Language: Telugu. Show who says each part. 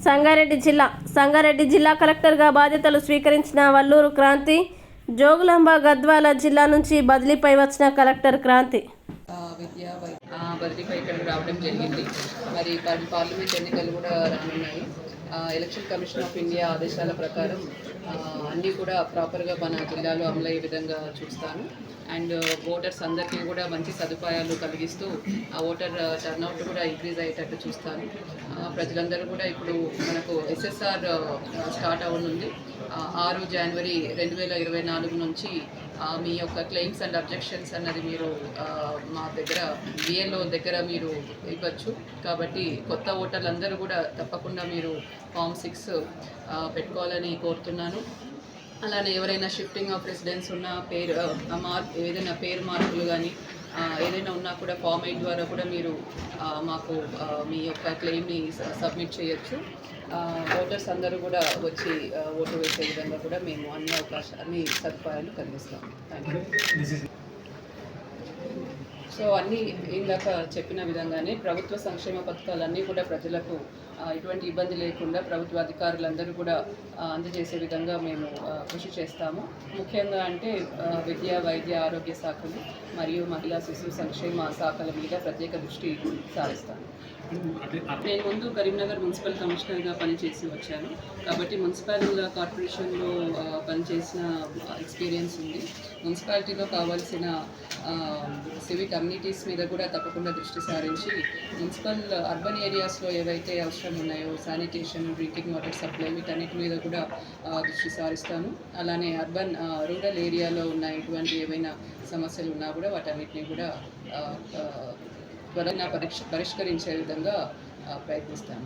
Speaker 1: సంగారెడ్డి జిల్లా కలెక్టర్గా బాధ్యతలు స్వీకరించిన వల్లూరు క్రాంతి జోగులాంబ గద్వాల జిల్లా నుంచి బదిలీపై వచ్చిన కలెక్టర్ క్రాంతి
Speaker 2: బదిలీపై ఇక్కడికి రావడం జరిగింది. మరి పార్లమెంట్ ఎన్నికలు కూడా రానున్నాయి. ఎలక్షన్ కమిషన్ ఆఫ్ ఇండియా ఆదేశాల ప్రకారం అన్నీ కూడా ప్రాపర్గా మన జిల్లాలో అమలయ్యే విధంగా చూస్తాను. అండ్ ఓటర్స్ అందరికీ కూడా మంచి సదుపాయాలు కలిగిస్తూ ఆ ఓటర్ టర్నౌట్ కూడా ఇంక్రీజ్ అయ్యేటట్టు చూస్తాను. ప్రజలందరూ కూడా ఇప్పుడు మనకు ఎస్ఎస్ఆర్ స్టార్ట్ అవ్వనుంది. 6 జనవరి 2024 నుంచి మీ యొక్క క్లెయిమ్స్ అండ్ అబ్జెక్షన్స్ అన్నది మీరు మా దగ్గర బిఎల్ఓ దగ్గర మీరు ఇవ్వచ్చు. కాబట్టి కొత్త ఓటర్లందరూ కూడా తప్పకుండా మీరు ఫామ్ 6 పెట్టుకోవాలని కోరుతున్నాను. అలానే ఎవరైనా షిఫ్టింగ్ ఆఫ్ రెసిడెన్స్ ఉన్న ఏదైనా పేరు మార్పులు కానీ ఏదైనా ఉన్నా కూడా ఫామ్ 8 ద్వారా కూడా మీరు మాకు మీ యొక్క క్లెయిమ్ని సబ్మిట్ చేయొచ్చు. ఓటర్స్ అందరూ కూడా వచ్చి ఓటు వేసే విధంగా కూడా మేము అన్ని సదుపాయాలు కలిగిస్తాం. సో అన్నీ ఇందాక చెప్పిన విధంగానే ప్రభుత్వ సంక్షేమ పథకాలన్నీ కూడా ప్రజలకు ఎటువంటి ఇబ్బంది లేకుండా ప్రభుత్వ అధికారులందరూ కూడా అందజేసే విధంగా మేము కృషి చేస్తాము. ముఖ్యంగా అంటే విద్యా, వైద్య, ఆరోగ్య శాఖలు మరియు మహిళా శిశు సంక్షేమ శాఖల మీద ప్రత్యేక దృష్టి సారిస్తాను. నేను ముందు కరీంనగర్ మున్సిపల్ కమిషనర్గా పనిచేసి వచ్చాను. కాబట్టి మున్సిపల్ కార్పొరేషన్లో పనిచేసిన ఎక్స్పీరియన్స్ ఉంది. మున్సిపాలిటీలో కావాల్సిన సివిక్ కమ్యూనిటీస్ మీద కూడా తప్పకుండా దృష్టి సారించి మున్సిపల్ అర్బన్ ఏరియాస్లో ఏవైతే అవసరం ఉన్నాయో శానిటేషన్, డ్రింకింగ్ వాటర్ సప్లై వీటన్నిటి మీద కూడా దృష్టి సారిస్తాను. అలానే రూరల్ ఏరియాలో ఉన్న ఎటువంటి ఏవైనా సమస్యలు ఉన్నా కూడా వాటన్నిటిని కూడా త్వరగా పరిష్కరించే విధంగా ప్రయత్నిస్తాను.